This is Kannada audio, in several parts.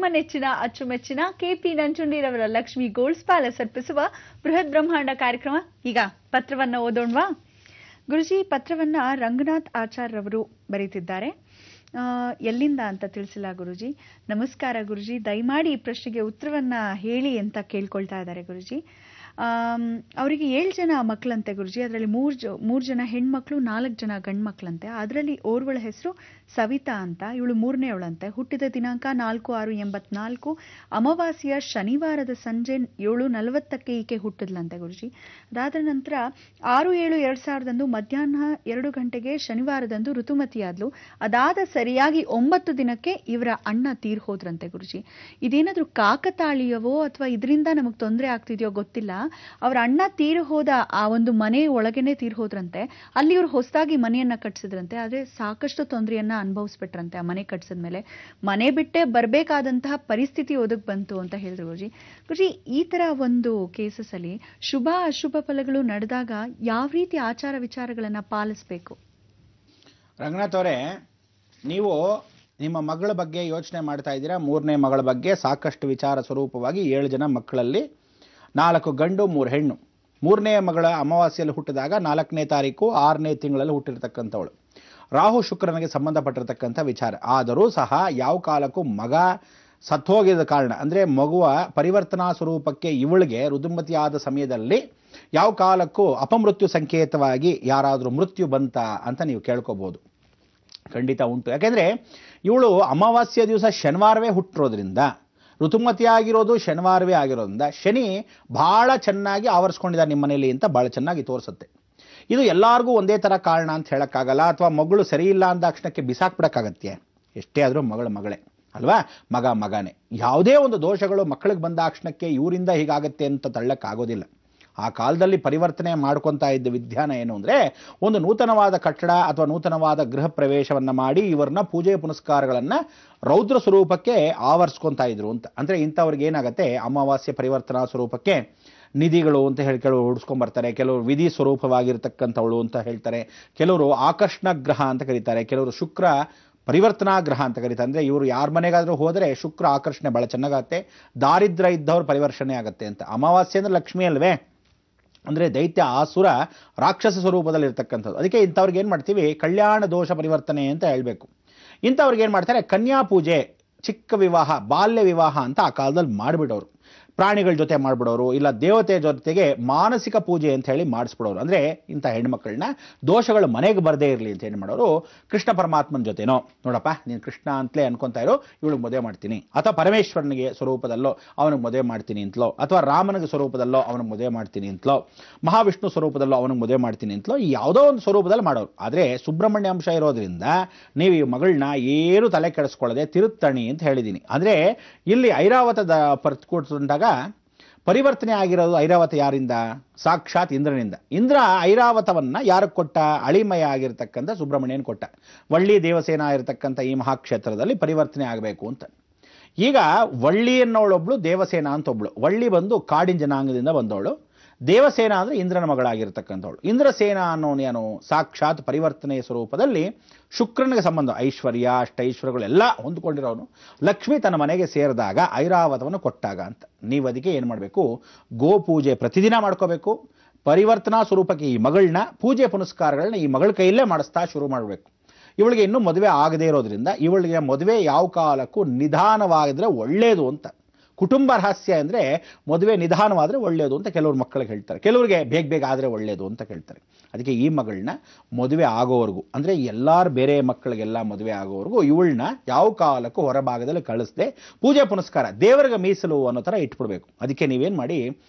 ನಿಮ್ಮ ನೆಚ್ಚಿನ ಅಚ್ಚುಮೆಚ್ಚಿನ ಕೆಪಿ ನಂಜುಂಡಿರವರ ಲಕ್ಷ್ಮಿ ಗೋಲ್ಡ್ಸ್ ಪ್ಯಾಲೇಸ್ ಅರ್ಪಿಸುವ ಬೃಹತ್ ಬ್ರಹ್ಮಾಂಡ ಕಾರ್ಯಕ್ರಮ. ಈಗ ಪತ್ರವನ್ನ ಓದೋಣವಾ? ಗುರುಜಿ, ಪತ್ರವನ್ನ ರಂಗನಾಥ್ ಆಚಾರ್ಯರವರು ಬರೀತಿದ್ದಾರೆ. ಎಲ್ಲಿಂದ ಅಂತ ತಿಳಿಸಿಲ್ಲ ಗುರುಜಿ. ನಮಸ್ಕಾರ ಗುರುಜಿ, ದಯಮಾಡಿ ಈ ಪ್ರಶ್ನೆಗೆ ಉತ್ತರವನ್ನ ಹೇಳಿ ಅಂತ ಕೇಳ್ಕೊಳ್ತಾ ಇದ್ದಾರೆ ಗುರುಜಿ. ಅವರಿಗೆ 7 ಜನ ಮಕ್ಕಳಂತೆ ಗುರುಜಿ. ಅದರಲ್ಲಿ 3 ಜನ ಹೆಣ್ಮಕ್ಳು, 4 ಜನ ಗಂಡು ಮಕ್ಕಳಂತೆ. ಅದರಲ್ಲಿ ಓರ್ವಳ ಹೆಸರು ಸವಿತಾ ಅಂತ, ಇವಳು 3ನೇವಳಂತೆ. ಹುಟ್ಟಿದ ದಿನಾಂಕ 4/6/84, ಅಮಾವಾಸ್ಯೆಯ ಶನಿವಾರದ ಸಂಜೆ 7:40 ಈಕೆ ಹುಟ್ಟಿದ್ಲಂತೆ ಗುರುಜಿ. ಅದಾದ ನಂತರ 6/7/2000 ಮಧ್ಯಾಹ್ನ 2 ಗಂಟೆಗೆ ಶನಿವಾರದಂದು ಋತುಮತಿಯಾದ್ಲು. ಅದಾದ ಸರಿಯಾಗಿ 9 ದಿನಕ್ಕೆ ಇವರ ಅಣ್ಣ ತೀರ್ ಹೋದ್ರಂತೆ ಗುರುಜಿ. ಇದೇನಾದ್ರೂ ಕಾಕತಾಳೀಯವೋ ಅಥವಾ ಇದರಿಂದ ನಮಗ್ ತೊಂದರೆ ಆಗ್ತಿದೆಯೋ ಗೊತ್ತಿಲ್ಲ. ಅವ್ರ ಅಣ್ಣ ತೀರು ಹೋದ ಆ ಒಂದು ಮನೆ ಒಳಗೇನೆ ತೀರ್ ಹೋದ್ರಂತೆ. ಅಲ್ಲಿ ಇವ್ರು ಹೊಸದಾಗಿ ಮನೆಯನ್ನ ಕಟ್ಸಿದ್ರಂತೆ. ಆದ್ರೆ ಸಾಕಷ್ಟು ತೊಂದರೆಯನ್ನ ಅನುಭವಿಸ್ಬಿಟ್ರಂತೆ. ಆ ಮನೆ ಕಟ್ಸಿದ್ಮೇಲೆ ಮನೆ ಬಿಟ್ಟೆ ಬರ್ಬೇಕಾದಂತಹ ಪರಿಸ್ಥಿತಿ ಒದಗ್ ಬಂತು ಅಂತ ಹೇಳಿದ್ರು ಗುರುಜಿ. ಗುರುಜಿ, ಈ ತರ ಒಂದು ಕೇಸಸ್ ಅಲ್ಲಿ ಶುಭ ಅಶುಭ ಫಲಗಳು ನಡೆದಾಗ ಯಾವ ರೀತಿ ಆಚಾರ ವಿಚಾರಗಳನ್ನ ಪಾಲಿಸಬೇಕು? ರಂಗನಾಥ್ ಅವರೇ, ನೀವು ನಿಮ್ಮ ಮಗಳ ಬಗ್ಗೆ ಯೋಚನೆ ಮಾಡ್ತಾ ಇದ್ದೀರಾ. 3ನೇ ಮಗಳ ಬಗ್ಗೆ ಸಾಕಷ್ಟು ವಿಚಾರ ಸ್ವರೂಪವಾಗಿ 7 ಜನ ಮಕ್ಕಳಲ್ಲಿ 4 ಗಂಡು 3 ಹೆಣ್ಣು. 3ನೇ ಮಗಳ ಅಮಾವಾಸ್ಯೆಯಲ್ಲಿ ಹುಟ್ಟಿದಾಗ 4ನೇ ತಾರೀಕು 6ನೇ ತಿಂಗಳಲ್ಲಿ ಹುಟ್ಟಿರ್ತಕ್ಕಂಥವಳು. ರಾಹು ಶುಕ್ರನಿಗೆ ಸಂಬಂಧಪಟ್ಟಿರ್ತಕ್ಕಂಥ ವಿಚಾರ. ಆದರೂ ಸಹ ಯಾವ ಕಾಲಕ್ಕೂ ಮಗ ಸತ್ತೋಗಿದ ಕಾರಣ, ಅಂದರೆ ಮಗುವ ಪರಿವರ್ತನಾ ಸ್ವರೂಪಕ್ಕೆ ಇವಳಿಗೆ ಋತುಮತಿಯಾದ ಸಮಯದಲ್ಲಿ ಯಾವ ಕಾಲಕ್ಕೂ ಅಪಮೃತ್ಯು ಸಂಕೇತವಾಗಿ ಯಾರಾದರೂ ಮೃತ್ಯು ಬಂತ ಅಂತ ನೀವು ಕೇಳ್ಕೋಬಹುದು. ಖಂಡಿತ ಉಂಟು. ಯಾಕೆಂದರೆ ಇವಳು ಅಮಾವಾಸ್ಯ ದಿವಸ ಶನಿವಾರವೇ ಹುಟ್ಟಿರೋದ್ರಿಂದ, ಋತುಮತಿಯಾಗಿರೋದು ಶನಿವಾರವೇ ಆಗಿರೋದ್ರಿಂದ ಶನಿ ಬಹಳ ಚೆನ್ನಾಗಿ ಆವರಿಸ್ಕೊಂಡಿದ್ದಾರೆ ನಿಮ್ಮ ಮನೆಯಲ್ಲಿ ಅಂತ ಬಹಳ ಚೆನ್ನಾಗಿ ತೋರಿಸುತ್ತೆ. ಇದು ಎಲ್ಲರಿಗೂ ಒಂದೇ ಥರ ಕಾರಣ ಅಂತ ಹೇಳೋಕ್ಕಾಗಲ್ಲ. ಅಥವಾ ಮಗಳು ಸರಿ ಇಲ್ಲ ಅಂದಾಕ್ಷಣಕ್ಕೆ ಬಿಸಾಕ್ಬಿಡೋಕ್ಕಾಗತ್ತೆ. ಎಷ್ಟೇ ಆದರೂ ಮಗಳೇ ಅಲ್ವಾ? ಮಗನೇ. ಯಾವುದೇ ಒಂದು ದೋಷಗಳು ಮಕ್ಕಳಿಗೆ ಬಂದಾಕ್ಷಣಕ್ಕೆ ಇವರಿಂದ ಹೀಗಾಗತ್ತೆ ಅಂತ ತಳ್ಳಕ್ಕಾಗೋದಿಲ್ಲ. ಆ ಕಾಲದಲ್ಲಿ ಪರಿವರ್ತನೆ ಮಾಡ್ಕೊತಾ ಇದ್ದ ವಿಧಾನ ಏನು ಅಂದರೆ, ಒಂದು ನೂತನವಾದ ಕಟ್ಟಡ ಅಥವಾ ನೂತನವಾದ ಗೃಹ ಪ್ರವೇಶವನ್ನು ಮಾಡಿ ಇವರನ್ನ ಪೂಜೆ ಪುನಸ್ಕಾರಗಳನ್ನು ರೌದ್ರ ಸ್ವರೂಪಕ್ಕೆ ಆವರಿಸ್ಕೊತಾ ಇದ್ರು ಅಂತ. ಅಂದರೆ ಇಂಥವ್ರಿಗೆ ಏನಾಗುತ್ತೆ, ಅಮಾವಾಸ್ಯೆ ಪರಿವರ್ತನಾ ಸ್ವರೂಪಕ್ಕೆ ನಿಧಿಗಳು ಅಂತ ಹೇಳಿ ಕೆಲವರು ಹುಡ್ಸ್ಕೊಂಡ್ಬರ್ತಾರೆ. ಕೆಲವರು ವಿಧಿ ಸ್ವರೂಪವಾಗಿರ್ತಕ್ಕಂಥವಳು ಅಂತ ಹೇಳ್ತಾರೆ. ಕೆಲವರು ಆಕರ್ಷಣ ಗ್ರಹ ಅಂತ ಕರೀತಾರೆ. ಕೆಲವರು ಶುಕ್ರ ಪರಿವರ್ತನಾ ಗ್ರಹ ಅಂತ ಕರೀತಾರೆ. ಅಂದರೆ ಇವರು ಯಾರ ಮನೆಗಾದರೂ ಹೋದರೆ ಶುಕ್ರ ಆಕರ್ಷಣೆ ಭಾಳ ಚೆನ್ನಾಗತ್ತೆ. ದಾರಿದ್ರ್ಯ ಇದ್ದವ್ರು ಪರಿವರ್ತನೆ ಆಗುತ್ತೆ ಅಂತ. ಅಮಾವಾಸ್ಯೆ ಅಂದರೆ ಲಕ್ಷ್ಮಿ ಅಲ್ವೇ? ಅಂದರೆ ದೈತ್ಯ, ಆಸುರ, ರಾಕ್ಷಸ ಸ್ವರೂಪದಲ್ಲಿ ಇರ್ತಕ್ಕಂಥದ್ದು. ಅದಕ್ಕೆ ಇಂಥವ್ರಿಗೆ ಏನು ಮಾಡ್ತೀವಿ, ಕಲ್ಯಾಣ ದೋಷ ಪರಿವರ್ತನೆ ಅಂತ ಹೇಳಬೇಕು. ಇಂಥವ್ರಿಗೆ ಏನು ಮಾಡ್ತಾರೆ, ಕನ್ಯಾ ಪೂಜೆ, ಚಿಕ್ಕ ವಿವಾಹ, ಬಾಲ್ಯ ವಿವಾಹ ಅಂತ ಆ ಕಾಲದಲ್ಲಿ ಮಾಡಿಬಿಡೋರು. ಪ್ರಾಣಿಗಳ ಜೊತೆ ಮಾಡಿಬಿಡೋರು, ಇಲ್ಲ ದೇವತೆ ಜೊತೆಗೆ ಮಾನಸಿಕ ಪೂಜೆ ಅಂತ ಹೇಳಿ ಮಾಡಿಸ್ಬಿಡೋರು. ಅಂದರೆ ಇಂಥ ಹೆಣ್ಮಕ್ಳನ್ನ ದೋಷಗಳು ಮನೆಗೆ ಬರದೇ ಇರಲಿ ಅಂತ ಏನು ಮಾಡೋರು, ಕೃಷ್ಣ ಪರಮಾತ್ಮನ ಜೊತೆನೋ, ನೋಡಪ್ಪ ನೀನು ಕೃಷ್ಣ ಅಂತಲೇ ಅನ್ಕೊತಾ ಇರೋ, ಇವಳಿಗೆ ಮದುವೆ ಮಾಡ್ತೀನಿ. ಅಥವಾ ಪರಮೇಶ್ವರನಿಗೆ ಸ್ವರೂಪದಲ್ಲೋ ಅವನಿಗೆ ಮದುವೆ ಮಾಡ್ತೀನಿ ಅಂತಲೋ, ಅಥವಾ ರಾಮನಿಗೆ ಸ್ವರೂಪದಲ್ಲೋ ಅವನಿಗೆ ಮದುವೆ ಮಾಡ್ತೀನಿ ಅಂತಲೋ, ಮಹಾವಿಷ್ಣು ಸ್ವರೂಪದಲ್ಲೋ ಅವನಿಗೆ ಮದುವೆ ಮಾಡ್ತೀನಿ ಅಂತಲೋ, ಈ ಯಾವುದೋ ಒಂದು ಸ್ವರೂಪದಲ್ಲಿ ಮಾಡೋರು. ಆದರೆ ಸುಬ್ರಹ್ಮಣ್ಯ ಅಂಶ ಇರೋದ್ರಿಂದ ನೀವು ಈ ಮಗಳನ್ನ ಏನು ತಲೆ ಕೆಡಿಸ್ಕೊಳ್ಳದೆ ತಿರುತ್ತಣಿ ಅಂತ ಹೇಳಿದ್ದೀನಿ. ಅಂದರೆ ಇಲ್ಲಿ ಐರಾವತದ ಪರ್ತ್ಕೊಟ್ಟಾಗ ಪರಿವರ್ತನೆ ಆಗಿರೋದು ಐರಾವತ ಯಾರಿಂದ? ಸಾಕ್ಷಾತ್ ಇಂದ್ರನಿಂದ. ಇಂದ್ರ ಐರಾವತವನ್ನ ಯಾರಿಗೆ ಕೊಟ್ಟ? ಅಳಿಮಯ ಆಗಿರ್ತಕ್ಕಂಥ ಸುಬ್ರಹ್ಮಣ್ಯನ್ ಕೊಟ್ಟ. ವಳ್ಳಿ ದೇವಸೇನ ಇರತಕ್ಕಂಥ ಈ ಮಹಾಕ್ಷೇತ್ರದಲ್ಲಿ ಪರಿವರ್ತನೆ ಆಗಬೇಕು ಅಂತ. ಈಗ ವಳ್ಳಿ ಅನ್ನೋಳೊಬ್ಳು, ದೇವಸೇನ ಅಂತ ಒಬ್ಳು. ವಳ್ಳಿ ಬಂದು ಕಾಡಿನ ಜನಾಂಗದಿಂದ ಬಂದವಳು. ದೇವಸೇನ ಅಂದರೆ ಇಂದ್ರನ ಮಗಳಾಗಿರ್ತಕ್ಕಂಥವಳು. ಇಂದ್ರಸೇನ ಅನ್ನೋನೇನು ಸಾಕ್ಷಾತ್ ಪರಿವರ್ತನೆಯ ಸ್ವರೂಪದಲ್ಲಿ ಶುಕ್ರನಿಗೆ ಸಂಬಂಧ. ಐಶ್ವರ್ಯ, ಅಷ್ಟೈಶ್ವರ್ಯಗಳೆಲ್ಲ ಹೊಂದ್ಕೊಂಡಿರೋನು. ಲಕ್ಷ್ಮಿ ತನ್ನ ಮನೆಗೆ ಸೇರಿದಾಗ ಐರಾವತವನ್ನು ಕೊಟ್ಟಾಗ ಅಂತ. ನೀವು ಅದಕ್ಕೆ ಏನು ಮಾಡಬೇಕು, ಗೋಪೂಜೆ ಪ್ರತಿದಿನ ಮಾಡ್ಕೋಬೇಕು. ಪರಿವರ್ತನಾ ಸ್ವರೂಪಕ್ಕೆ ಈ ಮಗಳನ್ನ ಪೂಜೆ ಪುನಸ್ಕಾರಗಳನ್ನ ಈ ಮಗಳ ಕೈಯಲ್ಲೇ ಮಾಡಿಸ್ತಾ ಶುರು ಮಾಡಬೇಕು. ಇವಳಿಗೆ ಇನ್ನೂ ಮದುವೆ ಆಗದೇ ಇರೋದ್ರಿಂದ ಇವಳಿಗೆ ಮದುವೆ ಯಾವ ಕಾಲಕ್ಕೂ ನಿಧಾನವಾಗಿದ್ರೆ ಒಳ್ಳೆಯದು ಅಂತ. ಕುಟುಂಬ ರಹಸ್ಯ ಅಂದರೆ ಮದುವೆ ನಿಧಾನವಾದರೆ ಒಳ್ಳೆಯದು ಅಂತ ಕೆಲವ್ರು ಮಕ್ಕಳಿಗೆ ಹೇಳ್ತಾರೆ. ಕೆಲವರಿಗೆ ಬೇಗ ಆದರೆ ಒಳ್ಳೆಯದು ಅಂತ ಹೇಳ್ತಾರೆ. ಅದಕ್ಕೆ ಈ ಮಗಳನ್ನ ಮದುವೆ ಆಗೋವರೆಗೂ, ಅಂದರೆ ಎಲ್ಲರೂ ಬೇರೆ ಮಕ್ಕಳಿಗೆಲ್ಲ ಮದುವೆ ಆಗೋವರೆಗೂ ಇವಳನ್ನ ಯಾವ ಕಾಲಕ್ಕೂ ಹೊರಭಾಗದಲ್ಲಿ ಕಳಿಸದೆ ಪೂಜೆ ಪುನಸ್ಕಾರ ದೇವರಿಗೆ ಮೀಸಲು ಅನ್ನೋ ಥರ ಇಟ್ಬಿಡ್ಬೇಕು. ಅದಕ್ಕೆ ನೀವೇನು ಮಾಡಿ,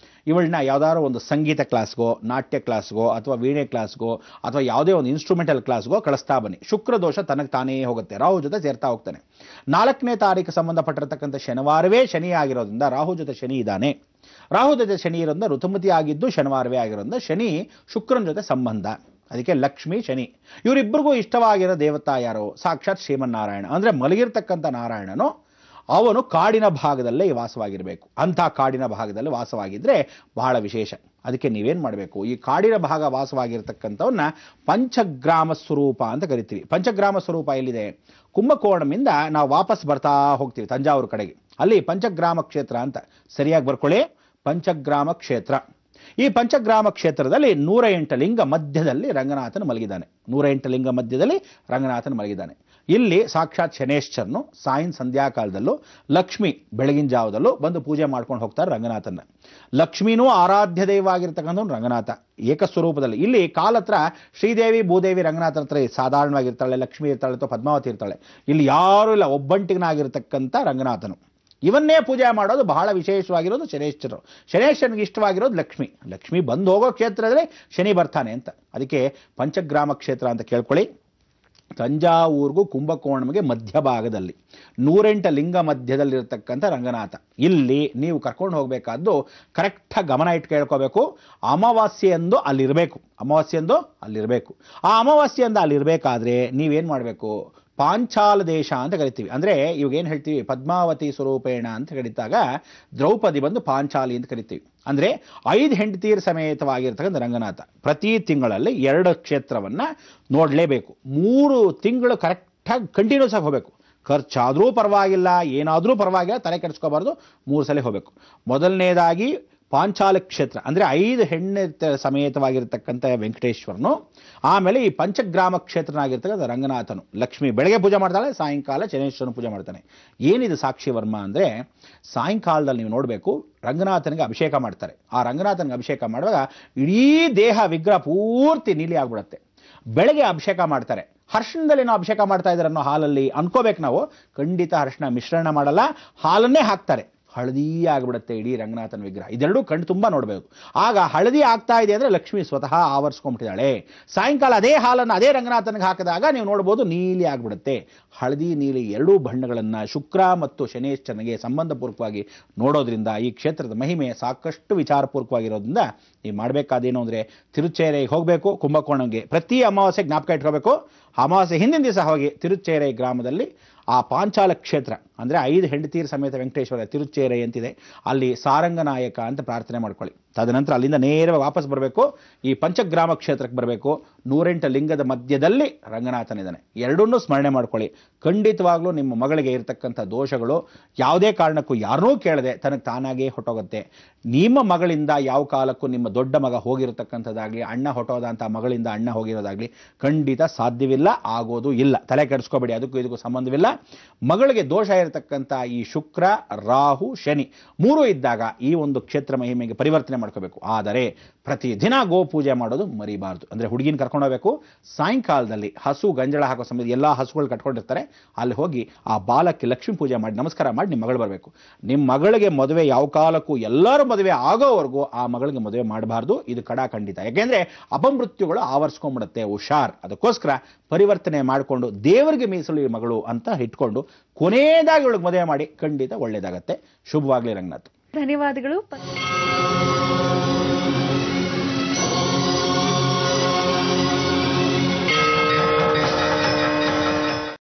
ಇವಳನ್ನ ಯಾವುದಾದ್ರು ಒಂದು ಸಂಗೀತ ಕ್ಲಾಸ್ಗೋ, ನಾಟ್ಯ ಕ್ಲಾಸ್ಗೋ, ಅಥವಾ ವೀಣೆ ಕ್ಲಾಸ್ಗೋ, ಅಥವಾ ಯಾವುದೇ ಒಂದು ಇನ್ಸ್ಟ್ರೂಮೆಂಟಲ್ ಕ್ಲಾಸ್ಗೋ ಕಳಿಸ್ತಾ ಬನ್ನಿ. ಶುಕ್ರ ದೋಷ ತನಗೆ ತಾನೇ ಹೋಗುತ್ತೆ. ರಾಹು ಜೊತೆ ಸೇರ್ತಾ ಹೋಗ್ತಾನೆ. 4ನೇ ತಾರೀಕು ಸಂಬಂಧಪಟ್ಟಿರ್ತಕ್ಕಂಥ ಶನಿವಾರವೇ ಶನಿ ಆಗಿರೋದ್ರಿಂದ ರಾಹು ಜೊತೆ ಶನಿ ಇದ್ದಾನೆ. ರಾಹು ಜೊತೆ ಶನಿ ಇರೋದ್ರಿಂದ ಋತುಮತಿ ಆಗಿದ್ದು ಶನಿವಾರವೇ ಆಗಿರೋದ್ರಿಂದ ಶನಿ ಶುಕ್ರನ ಜೊತೆ ಸಂಬಂಧ. ಅದಕ್ಕೆ ಲಕ್ಷ್ಮಿ ಶನಿ ಇವರಿಬ್ಬರಿಗೂ ಇಷ್ಟವಾಗಿರೋ ದೇವತಾ ಯಾರೋ? ಸಾಕ್ಷಾತ್ ಶ್ರೀಮನ್ನಾರಾಯಣ. ಅಂದರೆ ಮಲಗಿರ್ತಕ್ಕಂಥ ನಾರಾಯಣನು ಅವನು ಕಾಡಿನ ಭಾಗದಲ್ಲೇ ವಾಸವಾಗಿರಬೇಕು. ಅಂಥ ಕಾಡಿನ ಭಾಗದಲ್ಲಿ ವಾಸವಾಗಿದ್ದರೆ ಬಹಳ ವಿಶೇಷ. ಅದಕ್ಕೆ ನೀವೇನು ಮಾಡಬೇಕು, ಈ ಕಾಡಿನ ಭಾಗ ವಾಸವಾಗಿರ್ತಕ್ಕಂಥವನ್ನ ಪಂಚಗ್ರಾಮ ಸ್ವರೂಪ ಅಂತ ಕರಿತೀವಿ. ಪಂಚಗ್ರಾಮ ಸ್ವರೂಪ ಎಲ್ಲಿದೆ? ಕುಂಭಕೋಣಮಿಂದ ನಾವು ವಾಪಸ್ ಬರ್ತಾ ಹೋಗ್ತೀವಿ ತಂಜಾವೂರು ಕಡೆಗೆ. ಅಲ್ಲಿ ಪಂಚಗ್ರಾಮ ಕ್ಷೇತ್ರ ಅಂತ ಸರಿಯಾಗಿ ಬರ್ಕೊಳ್ಳಿ. ಪಂಚಗ್ರಾಮ ಕ್ಷೇತ್ರ. ಈ ಪಂಚಗ್ರಾಮ ಕ್ಷೇತ್ರದಲ್ಲಿ 108 ಲಿಂಗ ಮಧ್ಯದಲ್ಲಿ ರಂಗನಾಥನ ಮಲಗಿದ್ದಾನೆ. 108 ಲಿಂಗ ಮಧ್ಯದಲ್ಲಿ ರಂಗನಾಥನ ಮಲಗಿದ್ದಾನೆ. ಇಲ್ಲಿ ಸಾಕ್ಷಾತ್ ಶನೇಶ್ವರನು ಸಂಧ್ಯಾಕಾಲದಲ್ಲೂ ಲಕ್ಷ್ಮಿ ಬೆಳಗಿನ ಜಾವದಲ್ಲೂ ಬಂದು ಪೂಜೆ ಮಾಡ್ಕೊಂಡು ಹೋಗ್ತಾರೆ ರಂಗನಾಥನ. ಲಕ್ಷ್ಮೀನೂ ಆರಾಧ್ಯ ದೈವ ಆಗಿರ್ತಕ್ಕಂಥ ರಂಗನಾಥ ಏಕಸ್ವರೂಪದಲ್ಲಿ. ಇಲ್ಲಿ ಕಾಲತ್ರ ಶ್ರೀದೇವಿ ಭೂದೇವಿ ರಂಗನಾಥನ ಹತ್ರ ಸಾಧಾರಣವಾಗಿರ್ತಾಳೆ, ಲಕ್ಷ್ಮಿ ಇರ್ತಾಳೆ ಅಥವಾ ಪದ್ಮಾವತಿ ಇರ್ತಾಳೆ. ಇಲ್ಲಿ ಯಾರೂ ಇಲ್ಲ, ಒಬ್ಬಂಟಿಗನಾಗಿರ್ತಕ್ಕಂಥ ರಂಗನಾಥನು. ಇವನ್ನೇ ಪೂಜೆ ಮಾಡೋದು ಬಹಳ ವಿಶೇಷವಾಗಿರೋದು ಶನೇಶ್ವರರು. ಶನೇಶ್ವರನಿಗೆ ಇಷ್ಟವಾಗಿರೋದು ಲಕ್ಷ್ಮಿ. ಲಕ್ಷ್ಮಿ ಬಂದು ಹೋಗೋ ಕ್ಷೇತ್ರದಲ್ಲಿ ಶನಿ ಬರ್ತಾನೆ ಅಂತ. ಅದಕ್ಕೆ ಪಂಚಗ್ರಾಮ ಕ್ಷೇತ್ರ ಅಂತ ಕೇಳ್ಕೊಳ್ಳಿ. ತಂಜಾವೂರ್ಗೂ ಕುಂಭಕೋಣಂಗೆ ಮಧ್ಯಭಾಗದಲ್ಲಿ 108 ಲಿಂಗ ಮಧ್ಯದಲ್ಲಿರ್ತಕ್ಕಂಥ ರಂಗನಾಥ. ಇಲ್ಲಿ ನೀವು ಕರ್ಕೊಂಡು ಹೋಗಬೇಕಾದ್ದು ಕರೆಕ್ಟಾಗಿ ಗಮನ ಇಟ್ಟು ಕೇಳ್ಕೋಬೇಕು. ಅಮಾವಾಸ್ಯೆಯಂದು ಅಲ್ಲಿರಬೇಕು. ಆ ಅಮಾವಾಸ್ಯೆಯಿಂದ ಅಲ್ಲಿರಬೇಕಾದ್ರೆ ನೀವೇನು ಮಾಡಬೇಕು? ಪಾಂಚಾಲ ದೇಶ ಅಂತ ಕರಿತೀವಿ. ಅಂದರೆ ಇವಾಗ ಏನು ಹೇಳ್ತೀವಿ, ಪದ್ಮಾವತಿ ಸ್ವರೂಪೇಣ ಅಂತ ಕರೀತಾಗ ದ್ರೌಪದಿ ಬಂದು ಪಾಂಚಾಲಿ ಅಂತ ಕರಿತೀವಿ. ಅಂದರೆ 5 ಹೆಂಡತಿಯರ ಸಮೇತವಾಗಿರ್ತಕ್ಕಂಥ ರಂಗನಾಥ ಪ್ರತಿ ತಿಂಗಳಲ್ಲಿ 2 ಕ್ಷೇತ್ರವನ್ನು ನೋಡಲೇಬೇಕು. 3 ತಿಂಗಳು ಕರೆಕ್ಟಾಗಿ ಕಂಟಿನ್ಯೂಸ್ ಆಗಿ ಹೋಗಬೇಕು. ಖರ್ಚಾದರೂ ಪರವಾಗಿಲ್ಲ, ಏನಾದರೂ ಪರವಾಗಿಲ್ಲ, ತಲೆ ಕೆಡಿಸ್ಕೋಬಾರ್ದು. 3 ಸಲ ಹೋಗಬೇಕು. ಮೊದಲನೇದಾಗಿ ಪಾಂಚಾಲ ಕ್ಷೇತ್ರ ಅಂದರೆ 5 ಹೆಣ್ಣು ಸಮೇತವಾಗಿರ್ತಕ್ಕಂಥ ವೆಂಕಟೇಶ್ವರನು. ಆಮೇಲೆ ಈ ಪಂಚಗ್ರಾಮ ಕ್ಷೇತ್ರನಾಗಿರ್ತಕ್ಕಂಥ ರಂಗನಾಥನು. ಲಕ್ಷ್ಮಿ ಬೆಳಗ್ಗೆ ಪೂಜೆ ಮಾಡ್ತಾಳೆ, ಸಾಯಂಕಾಲ ಶನೇಶ್ವರನು ಪೂಜೆ ಮಾಡ್ತಾನೆ. ಏನಿದು ಸಾಕ್ಷಿ ವರ್ಮ ಅಂದರೆ, ಸಾಯಂಕಾಲದಲ್ಲಿ ನೀವು ನೋಡಬೇಕು ರಂಗನಾಥನಿಗೆ ಅಭಿಷೇಕ ಮಾಡ್ತಾರೆ. ಆ ರಂಗನಾಥನಿಗೆ ಅಭಿಷೇಕ ಮಾಡುವಾಗ ಇಡೀ ದೇಹ ವಿಗ್ರಹ ಪೂರ್ತಿ ನೀಲಿ ಆಗ್ಬಿಡುತ್ತೆ. ಬೆಳಗ್ಗೆ ಅಭಿಷೇಕ ಮಾಡ್ತಾರೆ. ಹರ್ಷಣದಲ್ಲಿ ನಾವು ಅಭಿಷೇಕ ಮಾಡ್ತಾ ಇದ್ದಾರೆ ಅನ್ನೋ ಹಾಲಲ್ಲಿ ಅನ್ಕೋಬೇಕು ನಾವು. ಖಂಡಿತ ಹರ್ಷಣ ಮಿಶ್ರಣ ಮಾಡಲ್ಲ, ಹಾಲನ್ನೇ ಹಾಕ್ತಾರೆ. ಹಳದಿ ಆಗಿಬಿಡುತ್ತೆ ಇಡೀ ರಂಗನಾಥನ ವಿಗ್ರಹ. ಇದೆರಡೂ ಕಣ್ಣು ತುಂಬ ನೋಡಬೇಕು. ಆಗ ಹಳದಿ ಆಗ್ತಾ ಇದೆ ಅಂದರೆ ಲಕ್ಷ್ಮಿ ಸ್ವತಃ ಆವರಿಸ್ಕೊಂಡ್ಬಿಟ್ಟಿದ್ದಾಳೆ. ಸಾಯಂಕಾಲ ಅದೇ ಹಾಲನ್ನು ಅದೇ ರಂಗನಾಥನಿಗೆ ಹಾಕಿದಾಗ ನೀವು ನೋಡ್ಬೋದು ನೀಲಿ ಆಗಿಬಿಡುತ್ತೆ. ಹಳದಿ ನೀಲಿ ಎರಡೂ ಬಣ್ಣಗಳನ್ನು ಶುಕ್ರ ಮತ್ತು ಶನೇಶ್ವರನಿಗೆ ಸಂಬಂಧಪೂರ್ವಕವಾಗಿ ನೋಡೋದ್ರಿಂದ ಈ ಕ್ಷೇತ್ರದ ಮಹಿಮೆ ಸಾಕಷ್ಟು ವಿಚಾರಪೂರ್ವಕವಾಗಿರೋದ್ರಿಂದ ನೀವು ಮಾಡಬೇಕಾದೇನು ಅಂದರೆ ತಿರುಚೇರೆಗೆ ಹೋಗಬೇಕು. ಕುಂಭಕೋಣಂಗೆ ಪ್ರತಿ ಅಮಾವಾಸ್ಯೆ ಜ್ಞಾಪಕ ಇಟ್ಕೋಬೇಕು. ಅಮಾವಾಸ್ಯೆ ಹಿಂದಿನ ದಿವಸ ಹೋಗಿ ತಿರುಚೇರೈ ಗ್ರಾಮದಲ್ಲಿ ಆ ಪಾಂಚಾಲ ಕ್ಷೇತ್ರ ಅಂದರೆ 5 ಹೆಂಡತಿಯರ ಸಮೇತ ವೆಂಕಟೇಶ್ವರ ತಿರುಚೇರೈ ಅಂತಿದೆ. ಅಲ್ಲಿ ಸಾರಂಗನಾಯಕ ಅಂತ ಪ್ರಾರ್ಥನೆ ಮಾಡ್ಕೊಳ್ಳಿ. ತದನಂತರ ಅಲ್ಲಿಂದ ನೇರವಾಗಿ ವಾಪಸ್ ಬರಬೇಕು. ಈ ಪಂಚಗ್ರಾಮ ಕ್ಷೇತ್ರಕ್ಕೆ ಬರಬೇಕು. 108 ಲಿಂಗದ ಮಧ್ಯದಲ್ಲಿ ರಂಗನಾಥನಿದ್ದಾನೆ. ಎರಡನ್ನೂ ಸ್ಮರಣೆ ಮಾಡ್ಕೊಳ್ಳಿ. ಖಂಡಿತವಾಗ್ಲೂ ನಿಮ್ಮ ಮಗಳಿಗೆ ಇರತಕ್ಕಂಥ ದೋಷಗಳು ಯಾವುದೇ ಕಾರಣಕ್ಕೂ ಯಾರನ್ನೂ ಕೇಳದೆ ತನಗೆ ತಾನಾಗೇ ಹೊಟ್ಟೋಗುತ್ತೆ. ನಿಮ್ಮ ಮಗಳಿಂದ ಯಾವ ಕಾಲಕ್ಕೂ ನಿಮ್ಮ ದೊಡ್ಡ ಮಗ ಹೋಗಿರತಕ್ಕಂಥದ್ದಾಗಲಿ, ಅಣ್ಣ ಹೊಟ್ಟೋದಂಥ ಮಗಳಿಂದ ಅಣ್ಣ ಹೋಗಿರೋದಾಗಲಿ ಖಂಡಿತ ಸಾಧ್ಯವಿಲ್ಲ, ಆಗೋದು ಇಲ್ಲ. ತಲೆ ಕೆಡಿಸ್ಕೋಬೇಡಿ, ಅದಕ್ಕೂ ಇದಕ್ಕೂ ಸಂಬಂಧವಿಲ್ಲ. ಮಗಳಿಗೆ ದೋಷ ಇರತಕ್ಕಂಥ ಈ ಶುಕ್ರ, ರಾಹು, ಶನಿ 3 ಇದ್ದಾಗ ಈ ಒಂದು ಕ್ಷೇತ್ರ ಮಹಿಮೆಗೆ ಪರಿವರ್ತನೆ ಮಾಡ್ಕೋಬೇಕು. ಆದರೆ ಪ್ರತಿದಿನ ಗೋ ಪೂಜೆ ಮಾಡೋದು ಮರಿಬಾರ್ದು. ಅಂದರೆ ಹುಡುಗಿನ ಕರ್ಕೊಂಡು ಹೋಗಬೇಕು. ಸಾಯಂಕಾಲದಲ್ಲಿ ಹಸು ಗಂಜಳ ಹಾಕೋ ಸಮಯದಲ್ಲಿ ಎಲ್ಲ ಹಸುಗಳು ಕಟ್ಕೊಂಡಿರ್ತಾರೆ, ಅಲ್ಲಿ ಹೋಗಿ ಆ ಬಾಲಕ್ಕೆ ಲಕ್ಷ್ಮೀ ಪೂಜೆ ಮಾಡಿ ನಮಸ್ಕಾರ ಮಾಡಿ ನಿಮ್ಮ ಮಗಳು ಬರಬೇಕು. ನಿಮ್ಮ ಮಗಳಿಗೆ ಮದುವೆ ಯಾವ ಕಾಲಕ್ಕೂ ಎಲ್ಲರೂ ಮದುವೆ ಆಗೋವರೆಗೂ ಆ ಮಗಳಿಗೆ ಮದುವೆ ಮಾಡಬಾರ್ದು. ಇದು ಕಡಾಖಂಡಿತ. ಯಾಕೆಂದರೆ ಅಪಮೃತ್ಯುಗಳು ಆವರಿಸ್ಕೊಂಡ್ಬಿಡುತ್ತೆ. ಹುಷಾರ್. ಅದಕ್ಕೋಸ್ಕರ ಪರಿವರ್ತನೆ ಮಾಡಿಕೊಂಡು ದೇವರಿಗೆ ಮೀಸಲು ಈ ಮಗಳು ಅಂತ ಇಟ್ಕೊಂಡು ಕೊನೆಯದಾಗಿ ಇವಳಿಗೆ ಮದುವೆ ಮಾಡಿ ಖಂಡಿತ ಒಳ್ಳೇದಾಗತ್ತೆ. ಶುಭವಾಗಲಿ ರಂಗನಾಥ್. ಧನ್ಯವಾದಗಳು.